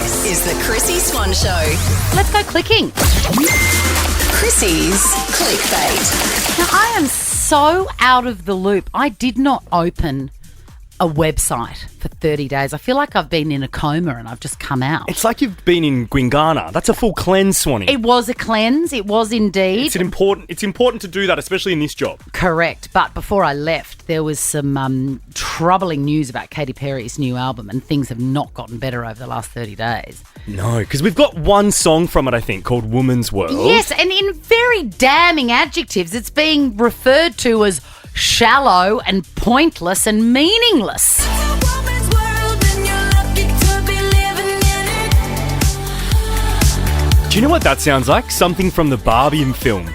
This is the Chrissy Swan Show. Let's go clicking. Chrissy's Clickbait. Now, I am so out of the loop. I did not open a website for 30 days. I feel like I've been in a coma and I've just come out. It's like you've been in Gwingana. That's a full cleanse, Swanee. It was a cleanse. It was indeed. It's important to do that, especially in this job. Correct. But before I left, there was some troubling news about Katy Perry's new album, and things have not gotten better over the last 30 days. No, because we've got one song from it, I think, called Woman's World. Yes, and in very damning adjectives, it's being referred to as shallow and pointless and meaningless. Do you know what that sounds like? Something from the Barbie film.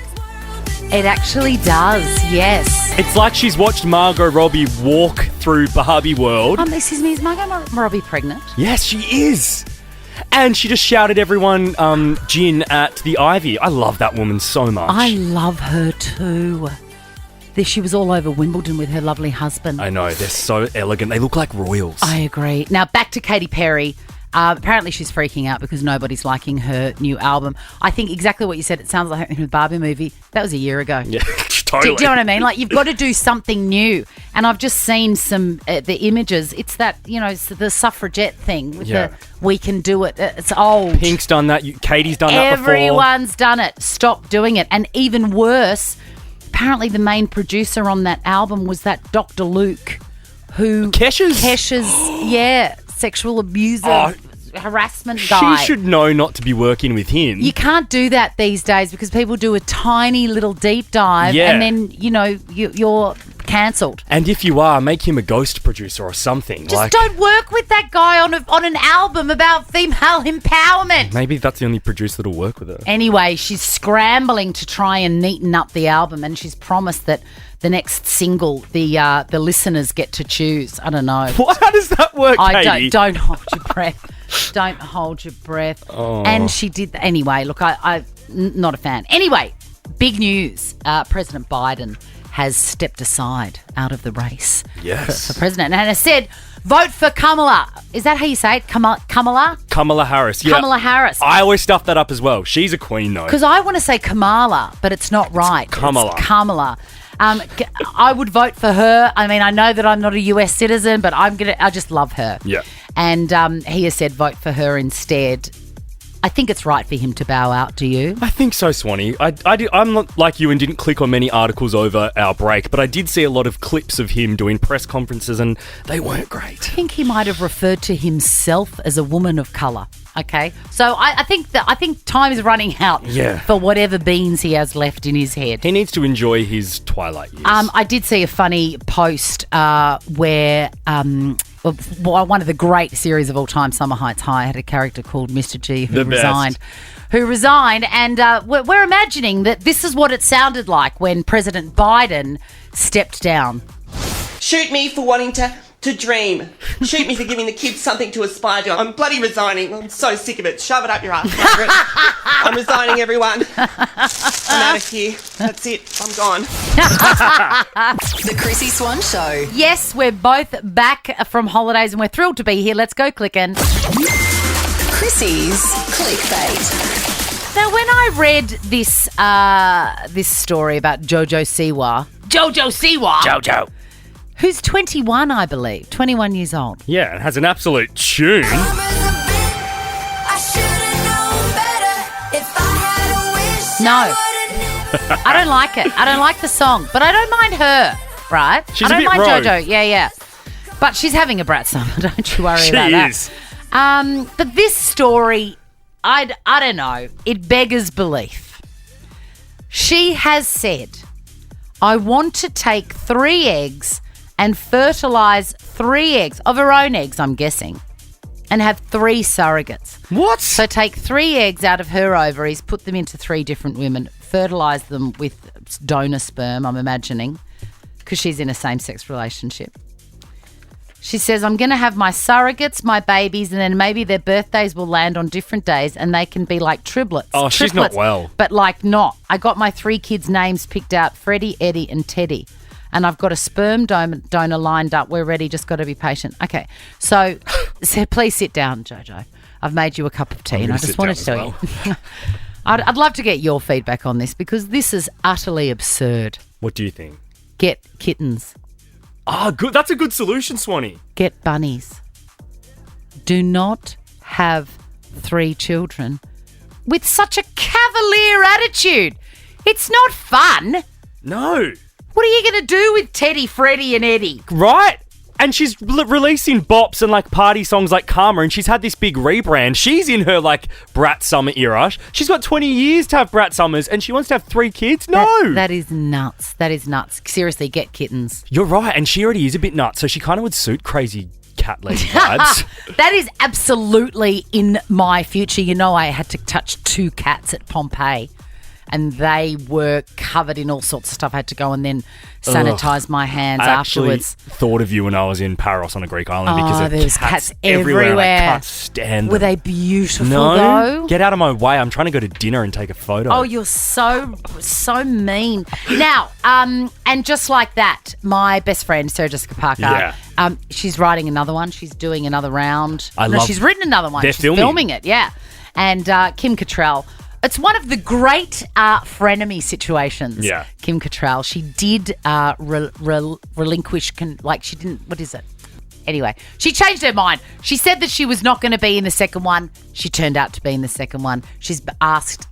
It actually does, yes. It's like she's watched Margot Robbie walk through Barbie world. Excuse me, is Margot Robbie pregnant? Yes, she is. And she just shouted everyone gin at the Ivy. I love that woman so much. I love her too. She was all over Wimbledon with her lovely husband. I know, they're so elegant. They look like royals. I agree. Now, back to Katy Perry. Apparently she's freaking out because nobody's liking her new album. I think exactly what you said. It sounds like her Barbie movie. That was a year ago. Yeah, totally. Do you know what I mean? Like, you've got to do something new. And I've just seen some the images. It's that, it's the suffragette thing with the we can do it. It's old. Pink's done that. Katie's done that before. Everyone's done it. Stop doing it. And even worse, apparently the main producer on that album was that Dr. Luke, who... Kesha's, sexual abuser, harassment guy. She should know not to be working with him. You can't do that these days because people do a tiny little deep dive and then, you're cancelled. And if you are, make him a ghost producer or something. Just don't work with that guy on an album about female empowerment. Maybe that's the only producer that'll work with her. Anyway, she's scrambling to try and neaten up the album, and she's promised that the next single, the listeners get to choose. I don't know. How does that work, Katie? Don't hold your breath. Don't hold your breath. Oh. And she did. Anyway, look, I'm not a fan. Anyway, big news. President Biden has stepped aside out of the race for president and has said, vote for Kamala. Is that how you say it? Kamala? Kamala Harris. Yeah. Kamala Harris. I always stuff that up as well. She's a queen, though. Because I want to say Kamala, but it's not right. It's Kamala. It's Kamala. I would vote for her. I mean, I know that I'm not a US citizen, but I just love her. Yeah. And he has said vote for her instead. I think it's right for him to bow out. Do you? I think so, Swanee. I'm not like you and didn't click on many articles over our break, but I did see a lot of clips of him doing press conferences and they weren't great. I think he might have referred to himself as a woman of colour. Okay, so I think time is running out for whatever beans he has left in his head. He needs to enjoy his twilight years. I did see a funny post where one of the great series of all time, Summer Heights High, had a character called Mr. G who resigned, and we're imagining that this is what it sounded like when President Biden stepped down. Shoot me for wanting to dream. Shoot me for giving the kids something to aspire to. I'm bloody resigning. I'm so sick of it. Shove it up your ass, Margaret. I'm resigning, everyone. I'm out of here. That's it. I'm gone. The Chrissy Swan Show. Yes, we're both back from holidays and we're thrilled to be here. Let's go clicking. Chrissy's Clickbait. Now, when I read this story about Jojo Siwa, who's 21, I believe, 21 years old. Yeah, it has an absolute tune. No, I don't like it. I don't like the song, but I don't mind her, right? She's I don't a bit mind rogue. Jojo, yeah. But she's having a brat summer, don't you worry about that. She is. But this story, I don't know, it beggars belief. She has said, I want to take 3 eggs and fertilise 3 eggs, of her own eggs, I'm guessing, and have 3 surrogates. What? So take 3 eggs out of her ovaries, put them into 3 different women, fertilise them with donor sperm, I'm imagining, because she's in a same-sex relationship. She says, I'm going to have my surrogates, my babies, and then maybe their birthdays will land on different days and they can be like triplets. Oh, she's not well. But like not. I got my 3 kids' names picked out, Freddie, Eddie and Teddy. And I've got a sperm donor lined up. We're ready. Just got to be patient. Okay. So please sit down, Jojo. I've made you a cup of tea, I'm and I gonna just sit wanted to down tell you. I'd love to get your feedback on this because this is utterly absurd. What do you think? Get kittens. Good. That's a good solution, Swanee. Get bunnies. Do not have 3 children with such a cavalier attitude. It's not fun. No. What are you going to do with Teddy, Freddie and Eddie? Right? And she's releasing bops and like party songs like Karma, and she's had this big rebrand. She's in her like Brat Summer era. She's got 20 years to have Brat Summers, and she wants to have 3 kids? No. That is nuts. That is nuts. Seriously, get kittens. You're right, and she already is a bit nuts, so she kind of would suit crazy cat lady vibes. That is absolutely in my future. You know, I had to touch 2 cats at Pompeii, and they were covered in all sorts of stuff. I had to go and then sanitize my hands I actually afterwards. thought of you when I was in Paros on a Greek island because there's there's cats everywhere. And I everywhere. can't stand them. Were they beautiful No, though? get out of my way. I'm trying to go to dinner and take a photo. Oh, you're so mean. Now, and just like that, my best friend, Sarah Jessica Parker, Yeah. she's writing another one. She's doing another round. I love- she's written another one. They're She's filming. it, yeah. And Kim Cattrall. It's one of the great frenemy situations. Yeah. Kim Cattrall. She did relinquish, she didn't, what is it? Anyway, she changed her mind. She said that she was not going to be in the second one. She turned out to be in the second one. She's been asked,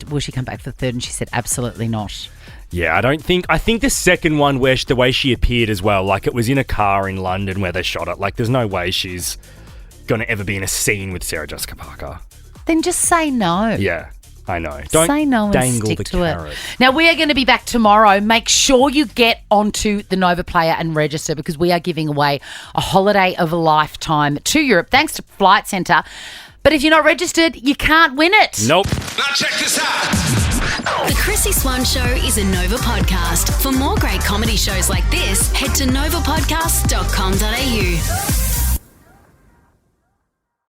will she come back for the third? And she said, absolutely not. Yeah, I think the second one where the way she appeared as well, like it was in a car in London where they shot it. Like there's no way she's going to ever be in a scene with Sarah Jessica Parker. Then just say no. Yeah, I know. Don't say no and dangle stick the to carrot. it. Now, we are going to be back tomorrow. Make sure you get onto the Nova Player and register because we are giving away a holiday of a lifetime to Europe thanks to Flight Centre. But if you're not registered, you can't win it. Nope. Now check this out. The Chrissy Swan Show is a Nova podcast. For more great comedy shows like this, head to novapodcast.com.au.